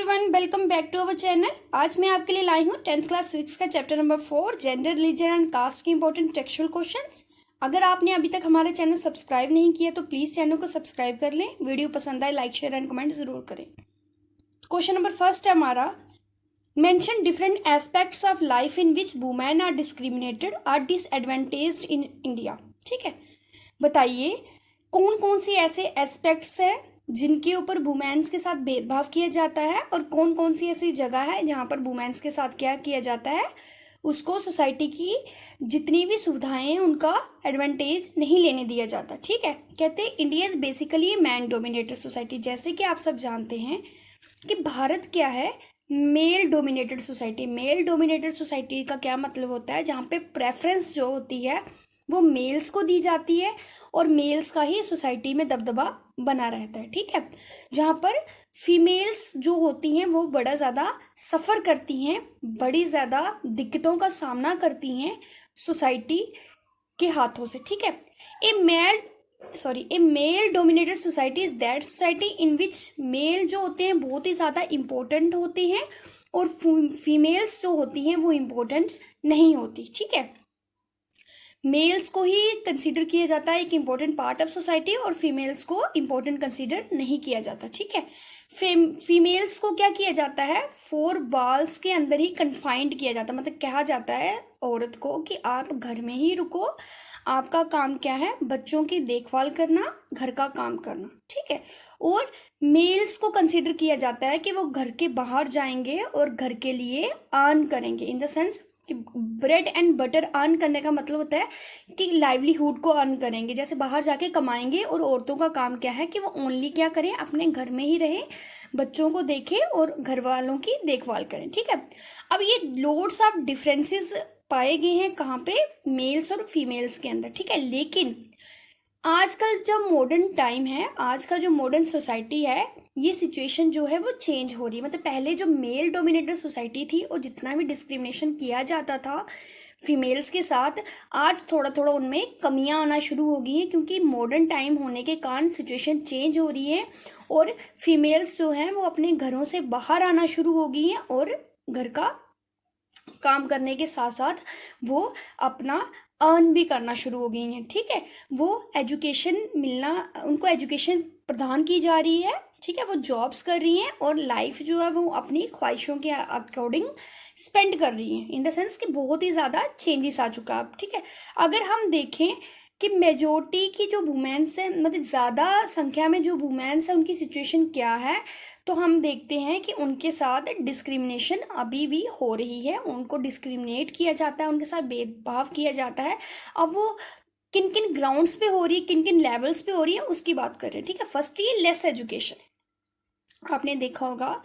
Everyone, welcome back to our channel. आज मैं आपके लिए लाई हूँ 10th क्लास सिविक्स का chapter number 4 gender, religion and caste के इंपॉर्टेंट टेक्सचुअल क्वेश्चंस। अगर आपने अभी तक हमारा चैनल सब्सक्राइब नहीं किया तो प्लीज़ चैनल को सब्सक्राइब कर लें। वीडियो पसंद आए लाइक शेयर एंड कमेंट ज़रूर करें। क्वेश्चन नंबर फर्स्ट है हमारा, mention different aspects of life in which women are discriminated or disadvantaged in India. ठीक है, बताइए कौन कौन सी ऐसे एस्पेक्ट्स हैं जिनके ऊपर वुमेन्स के साथ भेदभाव किया जाता है और कौन कौन सी ऐसी जगह है जहाँ पर वुमेन्स के साथ क्या किया जाता है, उसको सोसाइटी की जितनी भी सुविधाएं हैं उनका एडवांटेज नहीं लेने दिया जाता। ठीक है, कहते हैं India is basically man dominated society. जैसे कि आप सब जानते हैं कि भारत क्या है, mail dominated society. Mail dominated society का क्या मतलब होता है, जहाँ पे प्रेफरेंस जो होती है वो मेल्स को दी जाती है और मेल्स का ही सोसाइटी में दबदबा बना रहता है। ठीक है, जहाँ पर फीमेल्स जो होती हैं वो बड़ा ज़्यादा सफ़र करती हैं, बड़ी ज़्यादा दिक्कतों का सामना करती हैं सोसाइटी के हाथों से। ठीक है, a male dominated society is that society in which male जो होते हैं बहुत ही ज़्यादा इम्पोर्टेंट होते हैं और फीमेल्स जो होती हैं वो इम्पोर्टेंट नहीं होती। ठीक है, मेल्स को ही कंसीडर किया जाता है एक इम्पोर्टेंट पार्ट ऑफ सोसाइटी और फीमेल्स को इम्पोर्टेंट कंसीडर नहीं किया जाता। ठीक है, फीमेल्स को क्या किया जाता है, 4 वॉल्स के अंदर ही कन्फाइंड किया जाता है। मतलब कहा जाता है औरत को कि आप घर में ही रुको, आपका काम क्या है, बच्चों की देखभाल करना, घर का काम करना। ठीक है, और मेल्स को कंसीडर किया जाता है कि वो घर के बाहर जाएंगे और घर के लिए अर्न करेंगे। इन द सेंस कि ब्रेड एंड बटर अर्न करने का मतलब होता है कि लाइवलीहुड को अर्न करेंगे, जैसे बाहर जाके कमाएंगे। और औरतों का काम क्या है कि वो ओनली क्या करें, अपने घर में ही रहें, बच्चों को देखें और घर वालों की देखभाल करें। ठीक है, अब ये लोड्स ऑफ डिफरेंसेस पाए गए हैं कहाँ पे, मेल्स और फीमेल्स के अंदर। ठीक है, लेकिन आजकल जो मॉडर्न टाइम है, आज का जो मॉडर्न सोसाइटी है, ये सिचुएशन जो है वो चेंज हो रही है। मतलब पहले जो मेल डोमिनेटेड सोसाइटी थी और जितना भी डिस्क्रिमिनेशन किया जाता था फीमेल्स के साथ, आज थोड़ा थोड़ा उनमें कमियां आना शुरू हो गई हैं, क्योंकि मॉडर्न टाइम होने के कारण सिचुएशन चेंज हो रही है और फीमेल्स जो हैं वो अपने घरों से बाहर आना शुरू हो गई हैं और घर का काम करने के साथ साथ वो अपना अर्न भी करना शुरू हो गई हैं। ठीक है, वो एजुकेशन मिलना, उनको एजुकेशन प्रदान की जा रही है। ठीक है, वो जॉब्स कर रही हैं और लाइफ जो है वो अपनी ख्वाहिशों के अकॉर्डिंग स्पेंड कर रही हैं। इन द सेंस कि बहुत ही ज़्यादा चेंजेस आ चुका है अब। ठीक है, अगर हम देखें कि मेजोरिटी की जो वुमेन्स है, मतलब ज़्यादा संख्या में जो वुमेन्स है उनकी सिचुएशन क्या है, तो हम देखते हैं कि उनके साथ डिस्क्रिमिनेशन अभी भी हो रही है। उनको डिस्क्रिमिनेट किया जाता है, उनके साथ भेदभाव किया जाता है। अब वो किन किन ग्राउंड्स पे हो रही है, किन किन लेवल्स पे हो रही है, उसकी बात कर रहे हैं। ठीक है, फर्स्टली लेस एजुकेशन। आपने देखा होगा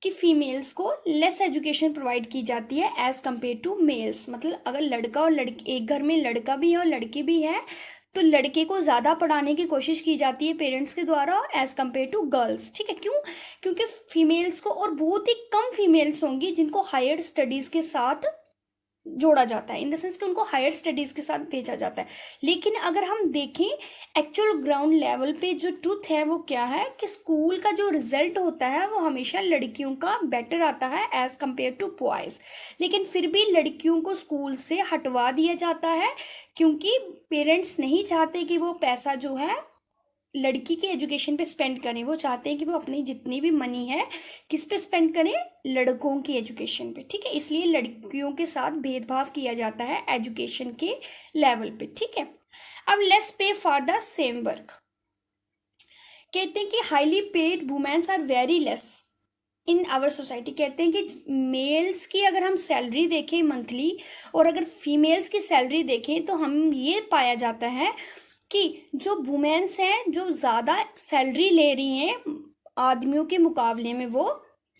कि फीमेल्स को लेस एजुकेशन प्रोवाइड की जाती है एज कम्पेयर टू मेल्स। मतलब अगर लड़का और लड़की, एक घर में लड़का भी है और लड़की भी है, तो लड़के को ज़्यादा पढ़ाने की कोशिश की जाती है पेरेंट्स के द्वारा एज कम्पेयर टू गर्ल्स। ठीक है, क्यों, क्योंकि फीमेल्स को, और बहुत ही कम फीमेल्स होंगी जिनको हायर स्टडीज़ के साथ जोड़ा जाता है, इन द सेंस कि उनको हायर स्टडीज़ के साथ भेजा जाता है। लेकिन अगर हम देखें एक्चुअल ग्राउंड लेवल पे जो ट्रुथ है वो क्या है कि स्कूल का जो रिजल्ट होता है वो हमेशा लड़कियों का बेटर आता है एज़ कम्पेयर टू बॉयज़। लेकिन फिर भी लड़कियों को स्कूल से हटवा दिया जाता है, क्योंकि पेरेंट्स नहीं चाहते कि वो पैसा जो है लड़की के एजुकेशन पे स्पेंड करें। वो चाहते हैं कि वो अपनी जितनी भी मनी है किस पे स्पेंड करें, लड़कों की एजुकेशन पे। ठीक है, इसलिए लड़कियों के साथ भेदभाव किया जाता है एजुकेशन के लेवल पे। ठीक है, अब लेट्स पे फॉर द सेम वर्क। कहते हैं कि highly paid womens are very less in our society. कहते हैं कि मेल्स की अगर हम सैलरी देखें मंथली और अगर फीमेल्स की सैलरी देखें तो हम ये पाया जाता है कि जो वुमेन्स हैं जो ज़्यादा सैलरी ले रही हैं आदमियों के मुकाबले में वो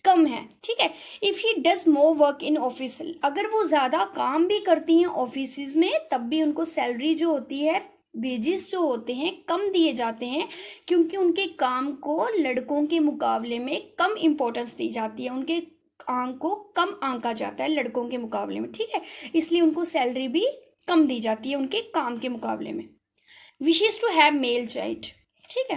कम है। ठीक है, if he does more work in office, अगर वो ज़्यादा काम भी करती हैं ऑफिस में, तब भी उनको सैलरी जो होती है, वेजेस जो होते हैं कम दिए जाते हैं, क्योंकि उनके काम को लड़कों के मुकाबले में कम इम्पोर्टेंस दी जाती है, उनके आंक को कम आंका जाता है लड़कों के मुकाबले में। ठीक है, इसलिए उनको सैलरी भी कम दी जाती है उनके काम के मुकाबले में। Wishes to have male child. ठीक है,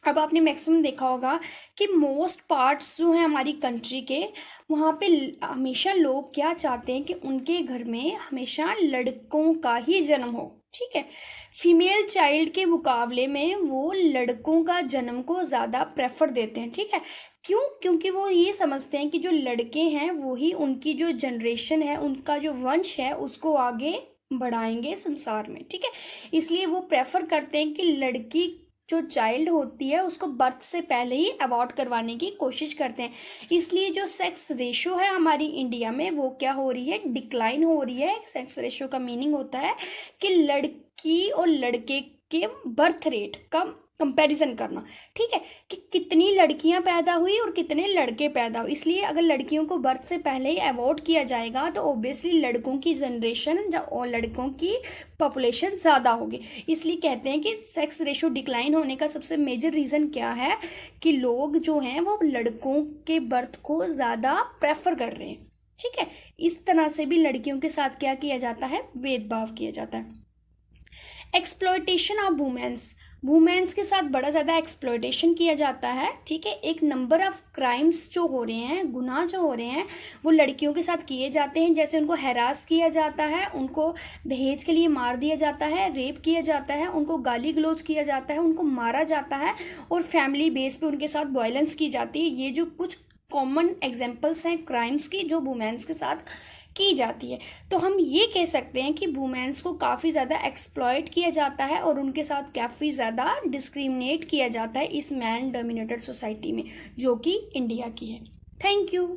अब आपने मैक्सिमम देखा होगा कि मोस्ट पार्ट्स जो हैं हमारी कंट्री के, वहाँ पे हमेशा लोग क्या चाहते हैं कि उनके घर में हमेशा लड़कों का ही जन्म हो, ठीक है। फीमेल चाइल्ड के मुकाबले में वो लड़कों का जन्म को ज़्यादा प्रेफर देते हैं, ठीक है। क्यों? क्योंकि वो ये समझते हैं कि जो लड़के हैं वो ही उनकी जो जनरेशन है, उनका जो वंश है, उसको आगे बढ़ाएंगे संसार में, ठीक है। इसलिए वो प्रेफर करते हैं कि लड़की जो चाइल्ड होती है उसको बर्थ से पहले ही अबॉर्ट करवाने की कोशिश करते हैं। इसलिए जो सेक्स रेशो है हमारी इंडिया में वो क्या हो रही है, डिक्लाइन हो रही है। सेक्स रेशो का मीनिंग होता है कि लड़की और लड़के के बर्थ रेट का कंपैरिजन करना, ठीक है, कि कितनी लड़कियां पैदा हुई और कितने लड़के पैदा हुए। इसलिए अगर लड़कियों को बर्थ से पहले ही अवॉइड किया जाएगा तो ऑब्वियसली लड़कों की जनरेशन और लड़कों की पॉपुलेशन ज़्यादा होगी। इसलिए कहते हैं कि सेक्स रेशो डिक्लाइन होने का सबसे मेजर रीज़न क्या है कि लोग जो हैं वो लड़कों के बर्थ को ज़्यादा प्रेफर कर रहे हैं, ठीक है। इस तरह से भी लड़कियों के साथ क्या किया जाता है, भेदभाव किया जाता है। एक्सप्लॉयटेशन ऑफ वुमेन्स के साथ बड़ा ज़्यादा एक्सप्लॉयटेशन किया जाता है, ठीक है। एक नंबर ऑफ क्राइम्स जो हो रहे हैं, गुनाह जो हो रहे हैं, वो लड़कियों के साथ किए जाते हैं। जैसे उनको हैरास किया जाता है, उनको दहेज के लिए मार दिया जाता है, रेप किया जाता है, उनको गाली गलौज किया जाता है, उनको मारा जाता है और फैमिली बेस पे उनके साथ वायलेंस की जाती है। ये जो कुछ कॉमन एग्जाम्पल्स हैं क्राइम्स की जो वुमेन्स के साथ की जाती है। तो हम ये कह सकते हैं कि वुमेन्स को काफ़ी ज़्यादा एक्सप्लॉयट किया जाता है और उनके साथ काफ़ी ज़्यादा डिस्क्रिमिनेट किया जाता है इस मैन डोमिनेटेड सोसाइटी में, जो कि इंडिया की है। Thank you.